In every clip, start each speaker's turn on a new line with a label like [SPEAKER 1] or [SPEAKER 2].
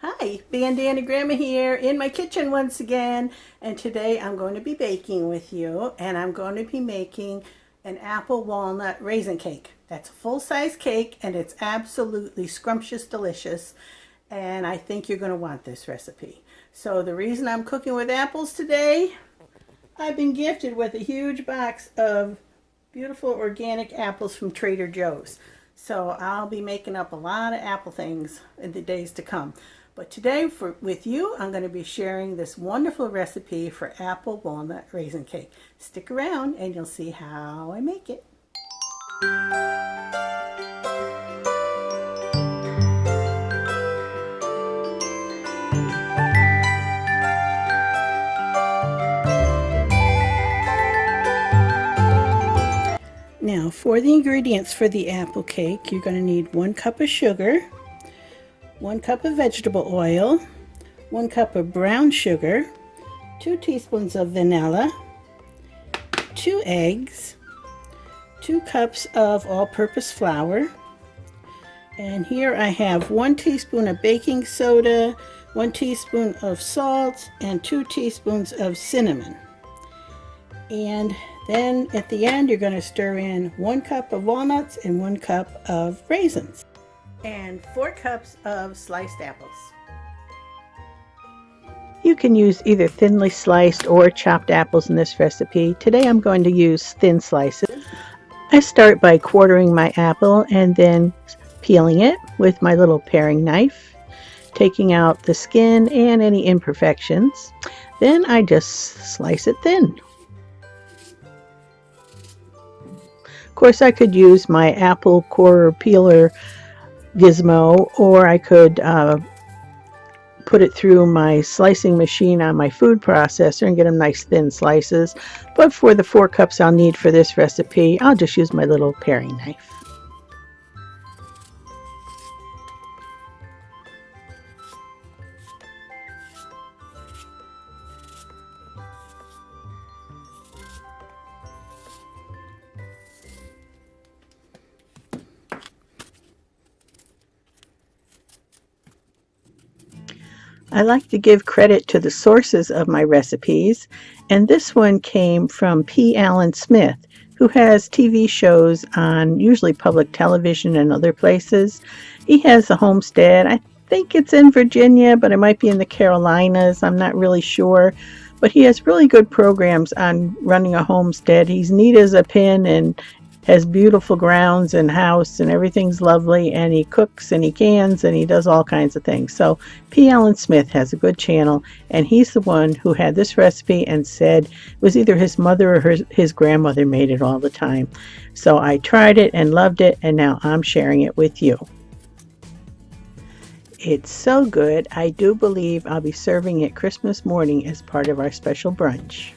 [SPEAKER 1] Hi, Bandana Gramma here in my kitchen once again, and today I'm going to be baking with you, and I'm going to be making an apple walnut raisin cake. That's a full-size cake, and it's absolutely scrumptious delicious, and I think you're going to want this recipe. So the reason I'm cooking with apples today, I've been gifted with a huge box of beautiful organic apples from Trader Joe's. So I'll be making up a lot of apple things in the days to come. But today with you, I'm going to be sharing this wonderful recipe for apple walnut raisin cake. Stick around and you'll see how I make it. Now for the ingredients for the apple cake, you're going to need 1 cup of sugar, 1 cup of vegetable oil, 1 cup of brown sugar, 2 teaspoons of vanilla, 2 eggs, 2 cups of all-purpose flour, and here I have 1 teaspoon of baking soda, 1 teaspoon of salt, and 2 teaspoons of cinnamon. And then at the end you're going to stir in 1 cup of walnuts and 1 cup of raisins and 4 cups of sliced apples. You can use either thinly sliced or chopped apples in this recipe. Today I'm going to use thin slices. I start by quartering my apple and then peeling it with my little paring knife, taking out the skin and any imperfections. Then I just slice it thin. Of course, I could use my apple core peeler gizmo, or I could put it through my slicing machine on my food processor and get them nice thin slices. But for the 4 cups I'll need for this recipe, I'll just use my little paring knife. I like to give credit to the sources of my recipes, and this one came from P. Allen Smith, who has TV shows on usually public television and other places. He has a homestead. I think it's in Virginia, but it might be in the Carolinas. I'm not really sure. But he has really good programs on running a homestead. He's neat as a pin and has beautiful grounds and house, and everything's lovely, and he cooks and he cans and he does all kinds of things. So P. Allen Smith has a good channel, and he's the one who had this recipe and said it was either his mother or his grandmother made it all the time. So I tried it and loved it, and now I'm sharing it with you. It's so good, I do believe I'll be serving it Christmas morning as part of our special brunch.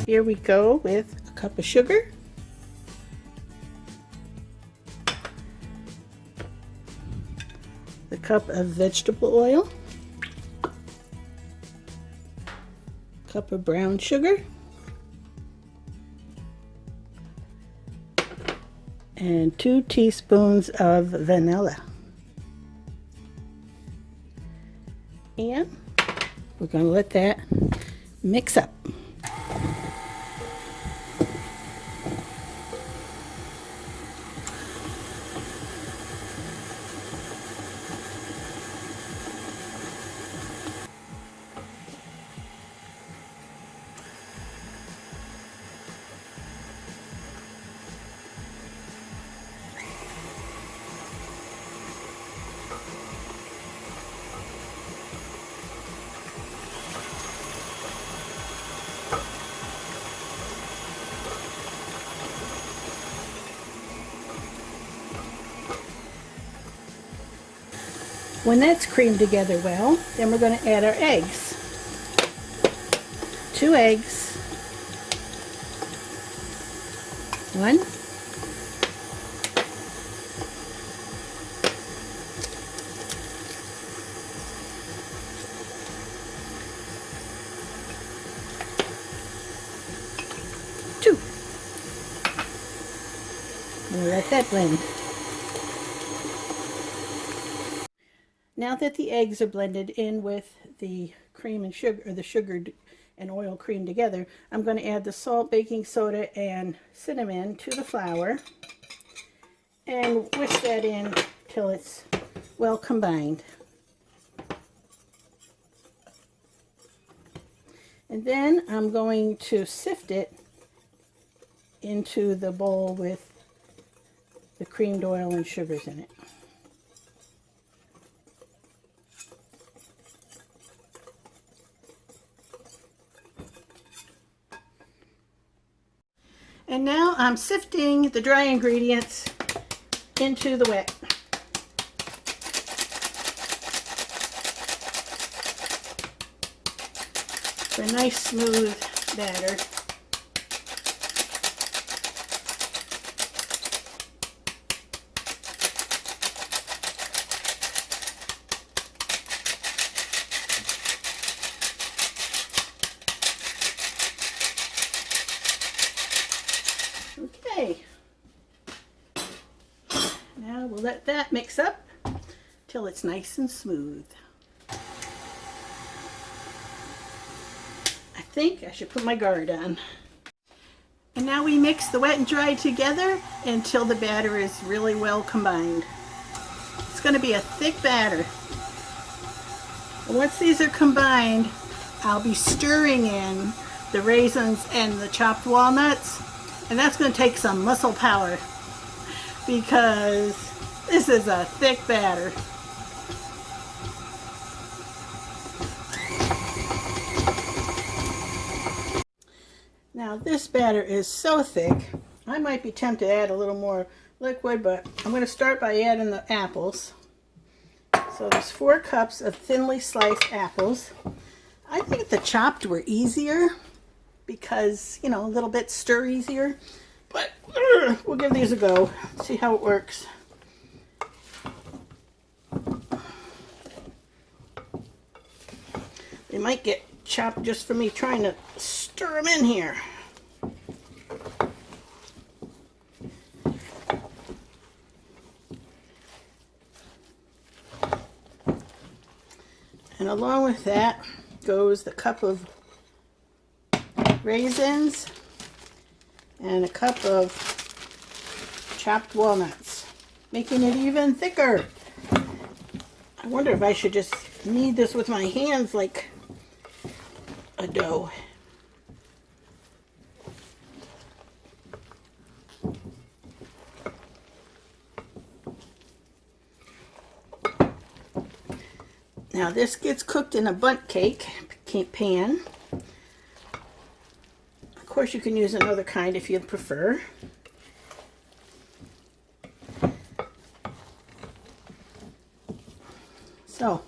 [SPEAKER 1] Here we go with a cup of sugar, the cup of vegetable oil, cup of brown sugar, and 2 teaspoons of vanilla. And we're going to let that mix up. When that's creamed together well, then we're going to add our eggs. 2 eggs, 1, I'm gonna let that blend. Now that the eggs are blended in with the cream and sugar, or the sugared and oil cream together, I'm going to add the salt, baking soda, and cinnamon to the flour and whisk that in till it's well combined. And then I'm going to sift it into the bowl with the creamed oil and sugars in it. And now I'm sifting the dry ingredients into the wet. For a nice smooth batter. Okay, now we'll let that mix up till it's nice and smooth. I think I should put my guard on. And now we mix the wet and dry together until the batter is really well combined. It's going to be a thick batter. And once these are combined, I'll be stirring in the raisins and the chopped walnuts. And that's going to take some muscle power because this is a thick batter. Now this batter is so thick, I might be tempted to add a little more liquid, but I'm going to start by adding the apples. So there's 4 cups of thinly sliced apples. I think the chopped were easier because, you know, a little bit stir easier, but we'll give these a go, see how it works. They might get chopped just for me trying to stir them in here. And along with that goes the cup of raisins and a cup of chopped walnuts, making it even thicker. I wonder if I should just knead this with my hands like a dough. Now this gets cooked in a bundt cake pan. Of course you can use another kind if you prefer. So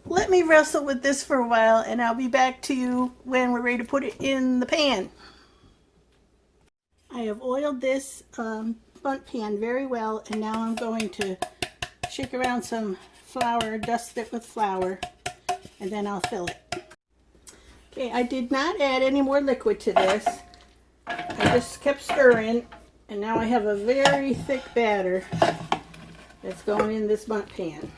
[SPEAKER 1] let me wrestle with this for a while and I'll be back to you when we're ready to put it in the pan. I have oiled this bundt pan very well, and now I'm going to shake around some flour, dust it with flour, and then I'll fill it. Okay, I did not add any more liquid to this. I just kept stirring, and now I have a very thick batter that's going in this bundt pan.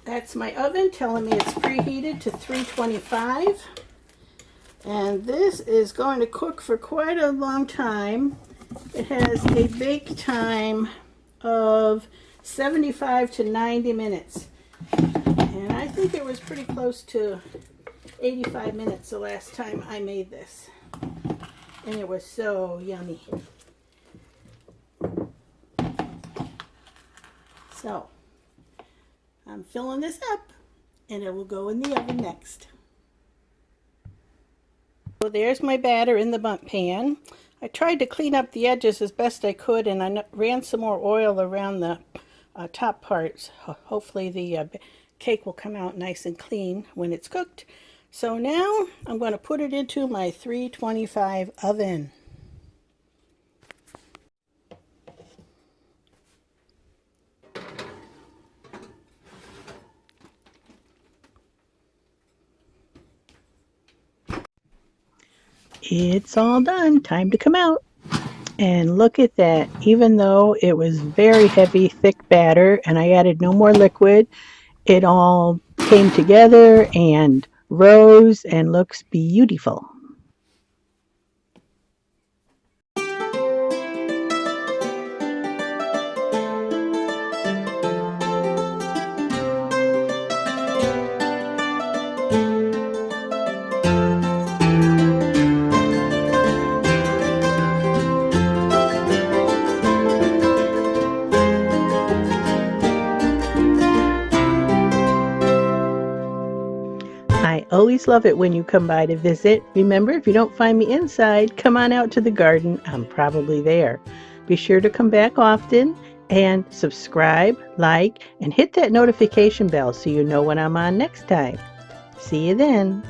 [SPEAKER 1] That's my oven telling me it's preheated to 325. And this is going to cook for quite a long time. It has a bake time of 75 to 90 minutes. And I think it was pretty close to 85 minutes the last time I made this. And it was so yummy. So I'm filling this up, and it will go in the oven next. So there's my batter in the bundt pan. I tried to clean up the edges as best I could, and I ran some more oil around the top parts. Hopefully the cake will come out nice and clean when it's cooked. So now I'm going to put it into my 325 oven. It's all done. Time to come out. And look at that. Even though it was very heavy, thick batter, and I added no more liquid, it all came together and rose and looks beautiful. I always love it when you come by to visit. Remember, if you don't find me inside, come on out to the garden. I'm probably there. Be sure to come back often and subscribe, like, and hit that notification bell so you know when I'm on next time. See you then.